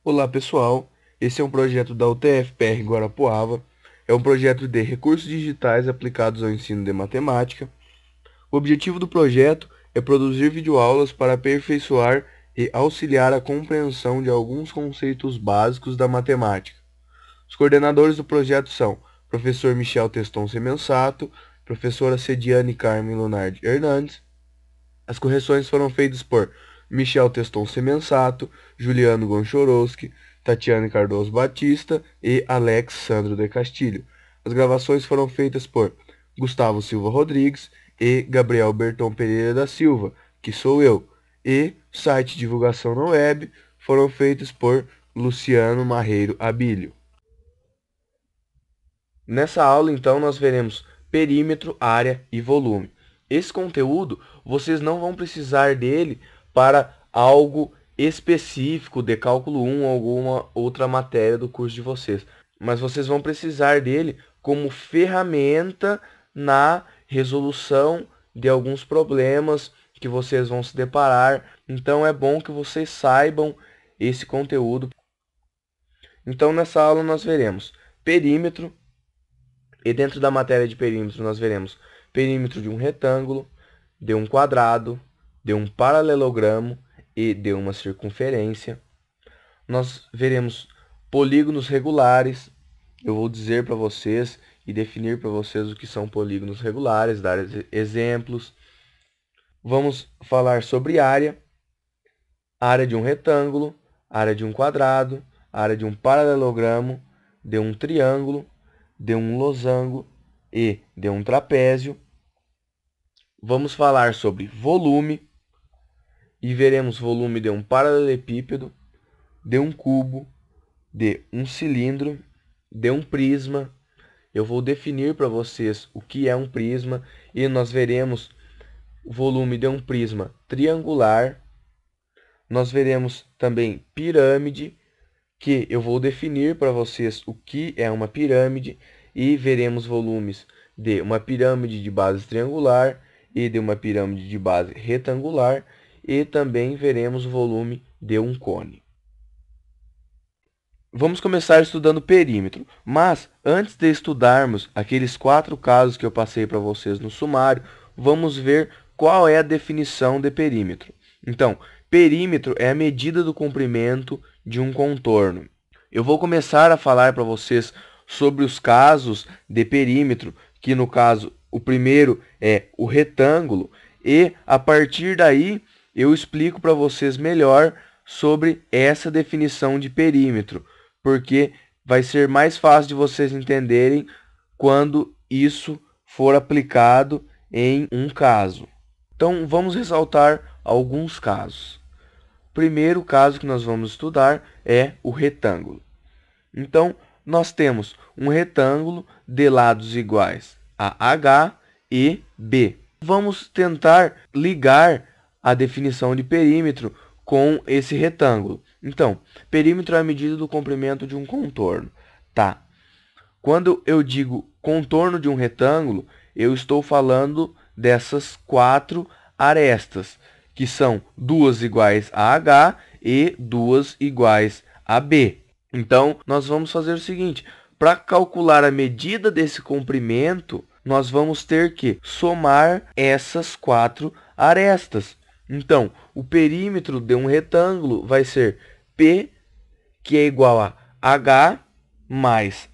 Olá pessoal, esse é um projeto da UTF-PR Guarapuava, é um projeto de recursos digitais aplicados ao ensino de matemática. O objetivo do projeto é produzir videoaulas para aperfeiçoar e auxiliar a compreensão de alguns conceitos básicos da matemática. Os coordenadores do projeto são professor Michel Teston Semensato, professora Cediane Carmen Lunardi Hernandes. As correções foram feitas por Michel Teston Semensato, Juliano Gonchorowski, Tatiane Cardoso Batista e Alex Sandro de Castilho. As gravações foram feitas por Gustavo Silva Rodrigues e Gabriel Berton Pereira da Silva, que sou eu, e site de divulgação na web foram feitos por Luciano Marreiro Abílio. Nessa aula, então, nós veremos perímetro, área e volume. Esse conteúdo, vocês não vão precisar dele para algo específico de cálculo 1 ou alguma outra matéria do curso de vocês, mas vocês vão precisar dele como ferramenta na resolução de alguns problemas que vocês vão se deparar. Então é bom que vocês saibam esse conteúdo. Então nessa aula nós veremos perímetro, e dentro da matéria de perímetro nós veremos perímetro de um retângulo, de um quadrado, de um paralelogramo e de uma circunferência. Nós veremos polígonos regulares. Eu vou dizer para vocês e definir para vocês o que são polígonos regulares, dar exemplos. Vamos falar sobre área de um retângulo, área de um quadrado, área de um paralelogramo, de um triângulo, de um losango e de um trapézio. Vamos falar sobre volume e veremos volume de um paralelepípedo, de um cubo, de um cilindro, de um prisma. Eu vou definir para vocês o que é um prisma e nós veremos o volume de um prisma triangular. Nós veremos também pirâmide, que eu vou definir para vocês o que é uma pirâmide, e veremos volumes de uma pirâmide de base triangular e de uma pirâmide de base retangular, e também veremos o volume de um cone. Vamos começar estudando perímetro, mas antes de estudarmos aqueles 4 casos que eu passei para vocês no sumário, vamos ver qual é a definição de perímetro. Então, perímetro é a medida do comprimento de um contorno. Eu vou começar a falar para vocês sobre os casos de perímetro, que no caso o primeiro é o retângulo, e a partir daí eu explico para vocês melhor sobre essa definição de perímetro, porque vai ser mais fácil de vocês entenderem quando isso for aplicado em um caso. Então, vamos ressaltar alguns casos. O primeiro caso que nós vamos estudar é o retângulo. Então, nós temos um retângulo de lados iguais a H e B. Vamos tentar ligar a definição de perímetro com esse retângulo. Então, perímetro é a medida do comprimento de um contorno. Tá. Quando eu digo contorno de um retângulo, eu estou falando dessas 4 arestas, que são 2 iguais a H e 2 iguais a B. Então, nós vamos fazer o seguinte: para calcular a medida desse comprimento, nós vamos ter que somar essas 4 arestas. Então, o perímetro de um retângulo vai ser P, que é igual a H mais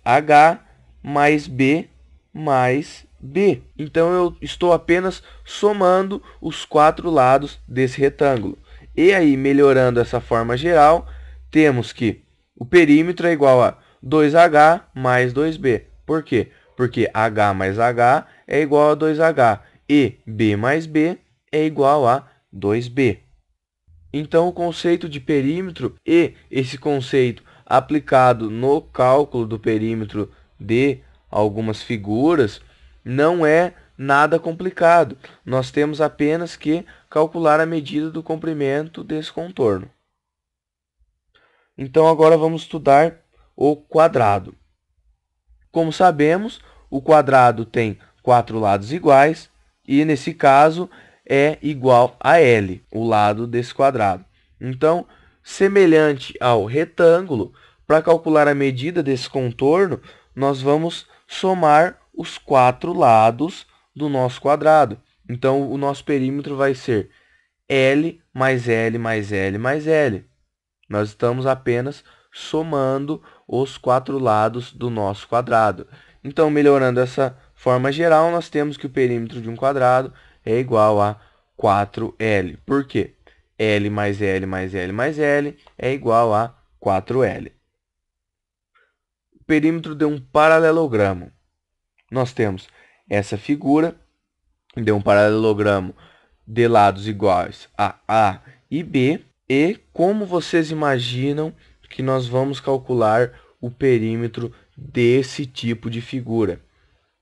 B mais B. Então, eu estou apenas somando os 4 lados desse retângulo. E aí, melhorando essa forma geral, temos que o perímetro é igual a 2H mais 2B. Por quê? Porque H mais H é igual a 2H e B mais B é igual a 2B. Então, o conceito de perímetro e esse conceito aplicado no cálculo do perímetro de algumas figuras não é nada complicado. Nós temos apenas que calcular a medida do comprimento desse contorno. Então, agora vamos estudar o quadrado. Como sabemos, o quadrado tem 4 lados iguais e, nesse caso, é igual a L, o lado desse quadrado. Então, Semelhante ao retângulo, para calcular a medida desse contorno, nós vamos somar os 4 lados do nosso quadrado. Então, o nosso perímetro vai ser L mais L mais L mais L. Nós estamos apenas somando os 4 lados do nosso quadrado. Então, melhorando essa forma geral, nós temos que o perímetro de um quadrado é igual a 4L. Por quê? L mais L mais L mais L é igual a 4L. O perímetro de um paralelogramo. Nós temos essa figura de um paralelogramo de lados iguais a A e B. E como vocês imaginam que nós vamos calcular o perímetro desse tipo de figura?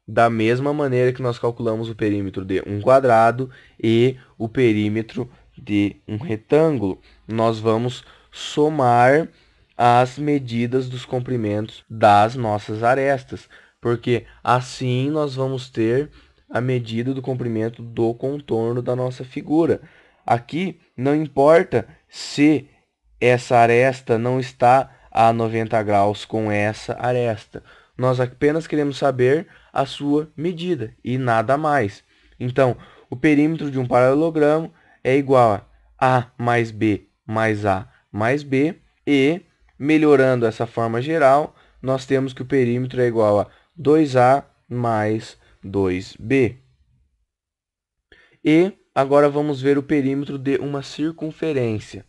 Da mesma maneira que nós calculamos o perímetro de um quadrado e o perímetro de um retângulo, nós vamos somar as medidas dos comprimentos das nossas arestas, porque assim nós vamos ter a medida do comprimento do contorno da nossa figura. Aqui não importa se essa aresta não está a 90 graus com essa aresta. Nós apenas queremos saber a sua medida e nada mais. Então, o perímetro de um paralelogramo é igual a A mais B mais A mais B. E, melhorando essa forma geral, nós temos que o perímetro é igual a 2A mais 2B. E agora vamos ver o perímetro de uma circunferência.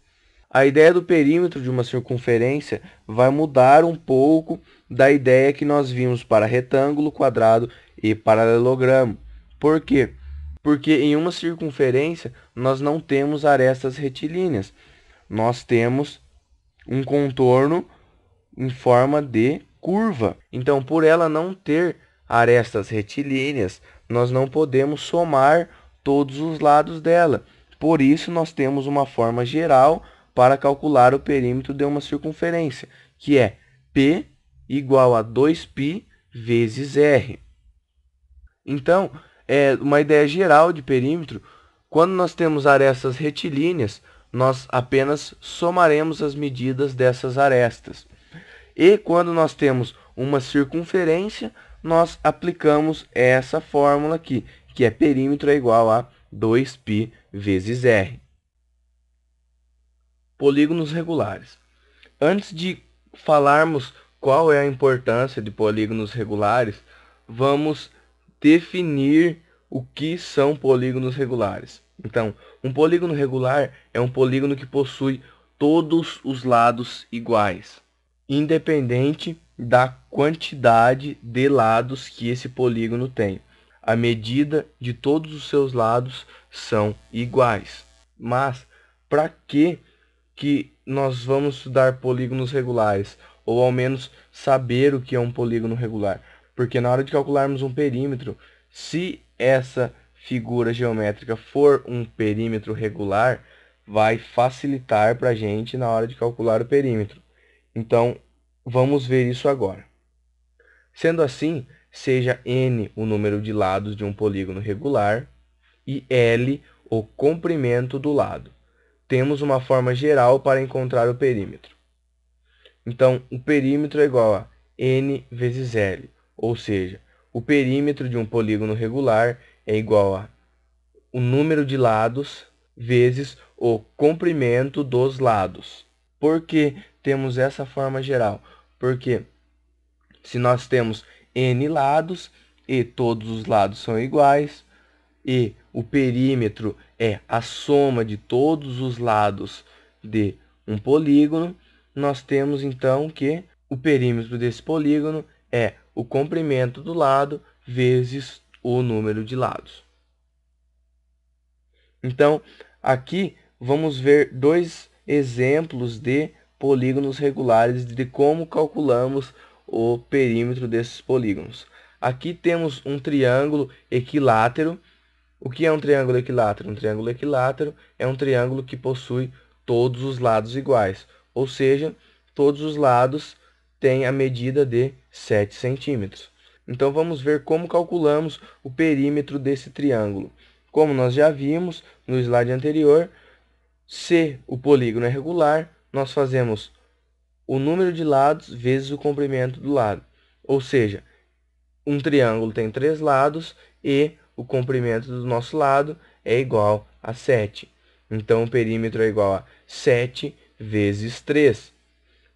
A ideia do perímetro de uma circunferência vai mudar um pouco da ideia que nós vimos para retângulo, quadrado e paralelogramo. Por quê? Porque em uma circunferência nós não temos arestas retilíneas. Nós temos um contorno em forma de curva. Então, por ela não ter arestas retilíneas, nós não podemos somar todos os lados dela. Por isso, nós temos uma forma geral para calcular o perímetro de uma circunferência, que é P igual a 2π vezes R. Então, é uma ideia geral de perímetro. Quando nós temos arestas retilíneas, nós apenas somaremos as medidas dessas arestas. E quando nós temos uma circunferência, nós aplicamos essa fórmula aqui, que é perímetro é igual a 2π vezes R. Polígonos regulares. Antes de falarmos qual é a importância de polígonos regulares, vamos definir o que são polígonos regulares. Então, um polígono regular é um polígono que possui todos os lados iguais, independente da quantidade de lados que esse polígono tem. A medida de todos os seus lados são iguais. Mas, para que nós vamos estudar polígonos regulares? Ou ao menos saber o que é um polígono regular? Porque na hora de calcularmos um perímetro, se essa figura geométrica for um perímetro regular, vai facilitar para a gente na hora de calcular o perímetro. Então, vamos ver isso agora. Sendo assim, seja n o número de lados de um polígono regular e L o comprimento do lado. Temos uma forma geral para encontrar o perímetro. Então, o perímetro é igual a n vezes L, ou seja, o perímetro de um polígono regular é igual a o número de lados vezes o comprimento dos lados. Por que temos essa forma geral? Porque se nós temos n lados e todos os lados são iguais, e o perímetro é a soma de todos os lados de um polígono, nós temos então que o perímetro desse polígono é o comprimento do lado vezes o número de lados. Então, aqui vamos ver dois exemplos de polígonos regulares, de como calculamos o perímetro desses polígonos. Aqui temos um triângulo equilátero. O que é um triângulo equilátero? Um triângulo equilátero é um triângulo que possui todos os lados iguais, ou seja, todos os lados têm a medida de 7 centímetros. Então, vamos ver como calculamos o perímetro desse triângulo. Como nós já vimos no slide anterior, se o polígono é regular, nós fazemos o número de lados vezes o comprimento do lado. Ou seja, um triângulo tem 3 lados e o comprimento do nosso lado é igual a 7. Então, o perímetro é igual a 7 vezes 3.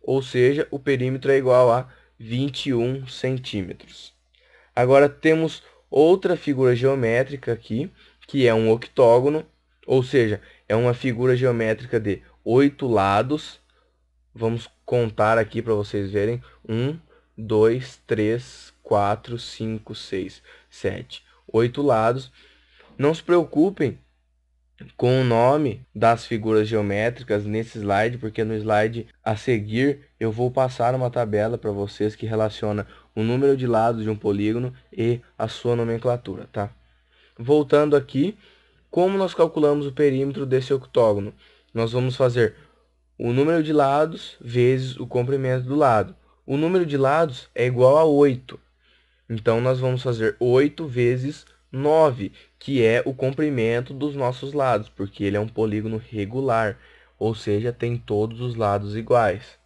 Ou seja, o perímetro é igual a 21 centímetros. Agora, temos outra figura geométrica aqui, que é um octógono, ou seja, é uma figura geométrica de 8 lados. Vamos contar aqui para vocês verem. 1, 2, 3, 4, 5, 6, 7, 8 lados. Não se preocupem com o nome das figuras geométricas nesse slide, porque no slide a seguir eu vou passar uma tabela para vocês que relaciona o número de lados de um polígono e a sua nomenclatura, tá? Voltando aqui, como nós calculamos o perímetro desse octógono? Nós vamos fazer o número de lados vezes o comprimento do lado. O número de lados é igual a 8. Então, nós vamos fazer 8 vezes 9, que é o comprimento dos nossos lados, porque ele é um polígono regular, ou seja, tem todos os lados iguais.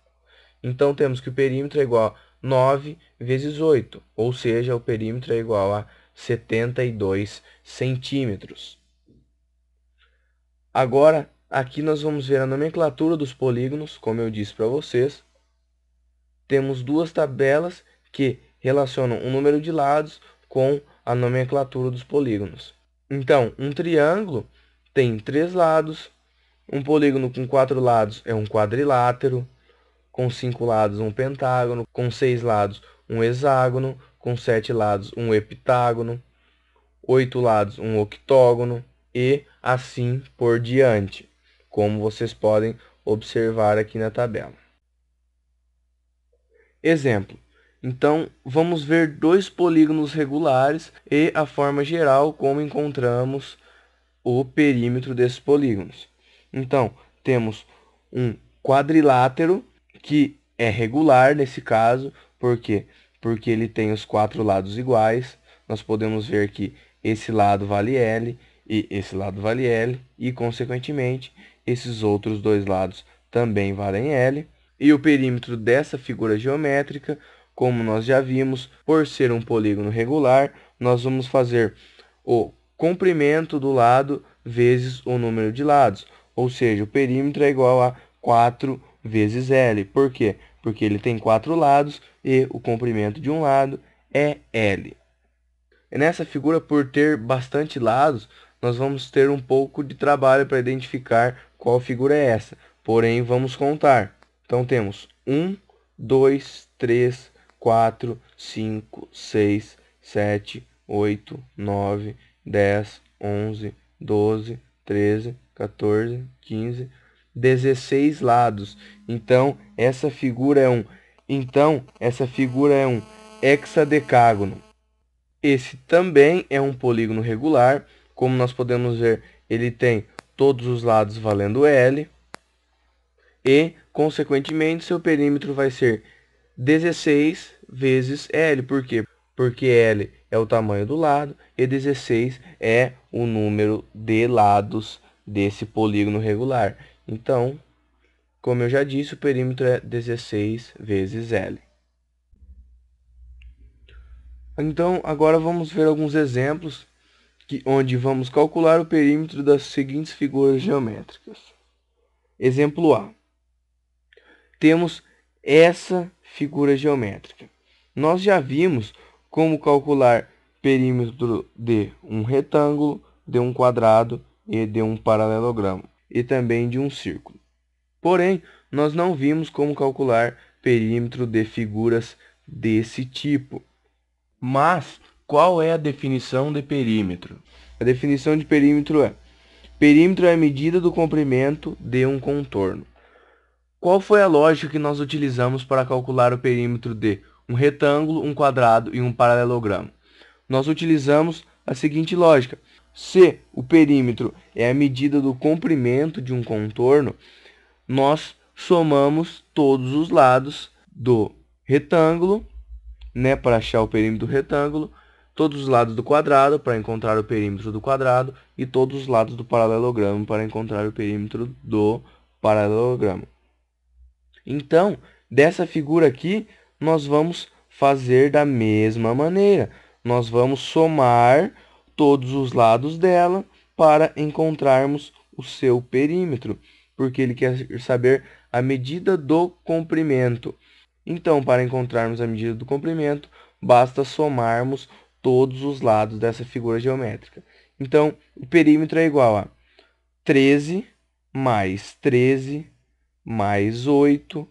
Então, temos que o perímetro é igual a 9 vezes 8, ou seja, o perímetro é igual a 72 centímetros. Agora, aqui nós vamos ver a nomenclatura dos polígonos, como eu disse para vocês. Temos duas tabelas que relacionam o número de lados com a nomenclatura dos polígonos. Então, um triângulo tem 3 lados, um polígono com 4 lados é um quadrilátero, com 5 lados um pentágono, com 6 lados um hexágono, com 7 lados um heptágono, 8 lados um octógono e assim por diante, como vocês podem observar aqui na tabela. Exemplo. Então, vamos ver dois polígonos regulares e a forma geral como encontramos o perímetro desses polígonos. Então, temos um quadrilátero que é regular nesse caso, por quê? Porque ele tem os 4 lados iguais. Nós podemos ver que esse lado vale L e esse lado vale L, e consequentemente esses outros dois lados também valem L. E o perímetro dessa figura geométrica, como nós já vimos, por ser um polígono regular, nós vamos fazer o comprimento do lado vezes o número de lados. Ou seja, o perímetro é igual a 4 vezes L. Por quê? Porque ele tem 4 lados e o comprimento de um lado é L. E nessa figura, por ter bastante lados, nós vamos ter um pouco de trabalho para identificar qual figura é essa. Porém, vamos contar. Então, temos 1, 2, 3, 4, 5, 6, 7, 8, 9, 10, 11, 12, 13, 14, 15, 16 lados. Então, essa figura é um hexadecágono. Esse também é um polígono regular. Como nós podemos ver, ele tem todos os lados valendo L. E, consequentemente, seu perímetro vai ser 16 vezes L. Por quê? Porque L é o tamanho do lado e 16 é o número de lados desse polígono regular. Então, como eu já disse, o perímetro é 16 vezes L. Então, agora vamos ver alguns exemplos onde vamos calcular o perímetro das seguintes figuras geométricas. Exemplo A. Temos essa figura geométrica. Nós já vimos como calcular perímetro de um retângulo, de um quadrado e de um paralelogramo, e também de um círculo. Porém, nós não vimos como calcular perímetro de figuras desse tipo. Mas, qual é a definição de perímetro? A definição de perímetro é: perímetro é a medida do comprimento de um contorno. Qual foi a lógica que nós utilizamos para calcular o perímetro de um retângulo, um quadrado e um paralelogramo? Nós utilizamos a seguinte lógica: se o perímetro é a medida do comprimento de um contorno, nós somamos todos os lados do retângulo, para achar o perímetro do retângulo, todos os lados do quadrado para encontrar o perímetro do quadrado e todos os lados do paralelogramo para encontrar o perímetro do paralelogramo. Então, dessa figura aqui, nós vamos fazer da mesma maneira. Nós vamos somar todos os lados dela para encontrarmos o seu perímetro, porque ele quer saber a medida do comprimento. Então, para encontrarmos a medida do comprimento, basta somarmos todos os lados dessa figura geométrica. Então, o perímetro é igual a 13 mais 13 mais 8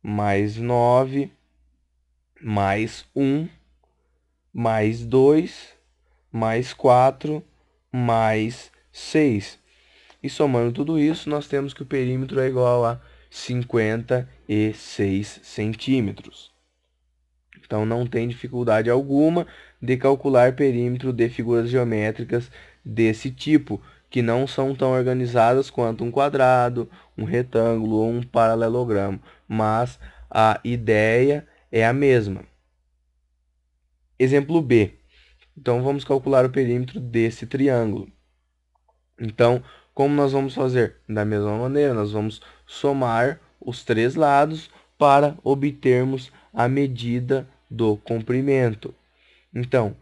mais 9 mais 1 mais 2 mais 4 mais 6. E somando tudo isso, nós temos que o perímetro é igual a 56 centímetros. Então, não tem dificuldade alguma de calcular perímetro de figuras geométricas desse tipo, que não são tão organizadas quanto um quadrado, um retângulo ou um paralelogramo, mas a ideia é a mesma. Exemplo B. Então, vamos calcular o perímetro desse triângulo. Então, como nós vamos fazer? Da mesma maneira, nós vamos somar os três lados para obtermos a medida do comprimento. Então,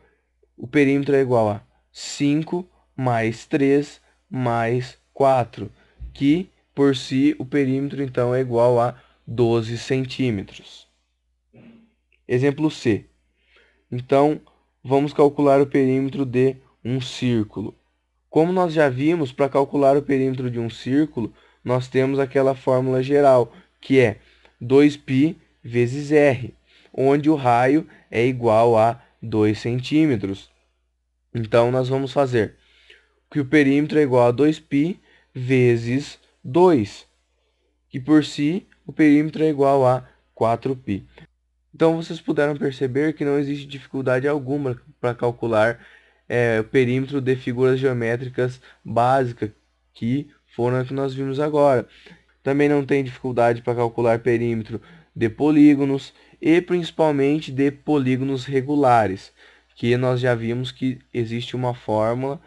o perímetro é igual a 5 mais 3 mais 4, que por si o perímetro então é igual a 12 centímetros. Exemplo C. Então, vamos calcular o perímetro de um círculo. Como nós já vimos, para calcular o perímetro de um círculo, nós temos aquela fórmula geral, que é 2π vezes r, onde o raio é igual a 2 centímetros. Então, nós vamos fazer que o perímetro é igual a 2π vezes 2, que por si o perímetro é igual a 4π. Então, vocês puderam perceber que não existe dificuldade alguma para calcular o perímetro de figuras geométricas básicas, que foram as que nós vimos agora. Também não tem dificuldade para calcular perímetro de polígonos e principalmente de polígonos regulares, que nós já vimos que existe uma fórmula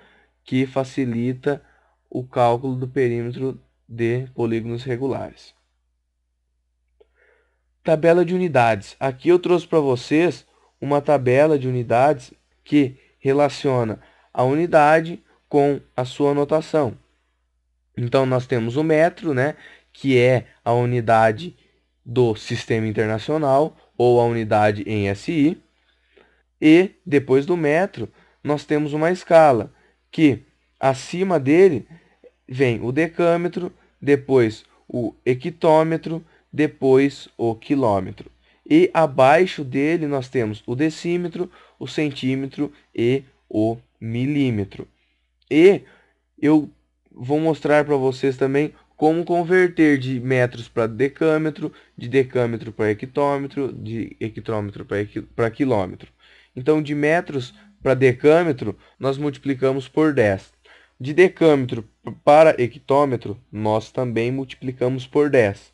que facilita o cálculo do perímetro de polígonos regulares. Tabela de unidades. Aqui eu trouxe para vocês uma tabela de unidades que relaciona a unidade com a sua notação. Então, nós temos o metro, né, que é a unidade do Sistema Internacional, ou a unidade em SI. E, depois do metro, nós temos uma escala, que acima dele vem o decâmetro, depois o hectômetro, depois o quilômetro. E abaixo dele nós temos o decímetro, o centímetro e o milímetro. E eu vou mostrar para vocês também como converter de metros para decâmetro, de decâmetro para hectômetro, de hectômetro para quilômetro. Então, de metros para decâmetro, nós multiplicamos por 10. De decâmetro para hectômetro, nós também multiplicamos por 10.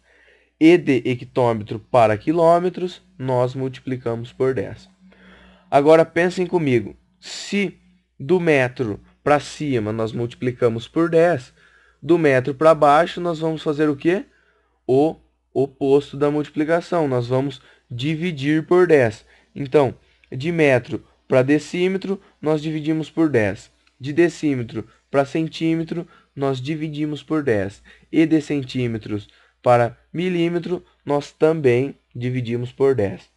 E de hectômetro para quilômetros, nós multiplicamos por 10. Agora pensem comigo, se do metro para cima nós multiplicamos por 10, do metro para baixo nós vamos fazer o quê? O oposto da multiplicação, nós vamos dividir por 10. Então, de metro para decímetro, nós dividimos por 10. De decímetro para centímetro, nós dividimos por 10. E de centímetros para milímetro, nós também dividimos por 10.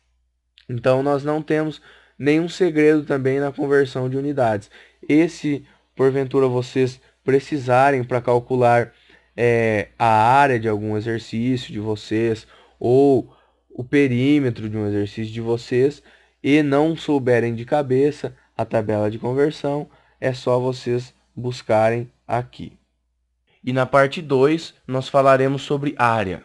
Então, nós não temos nenhum segredo também na conversão de unidades. E se, porventura, vocês precisarem para calcular a área de algum exercício de vocês, ou o perímetro de um exercício de vocês, e não souberem de cabeça a tabela de conversão, é só vocês buscarem aqui. E na parte 2, nós falaremos sobre área.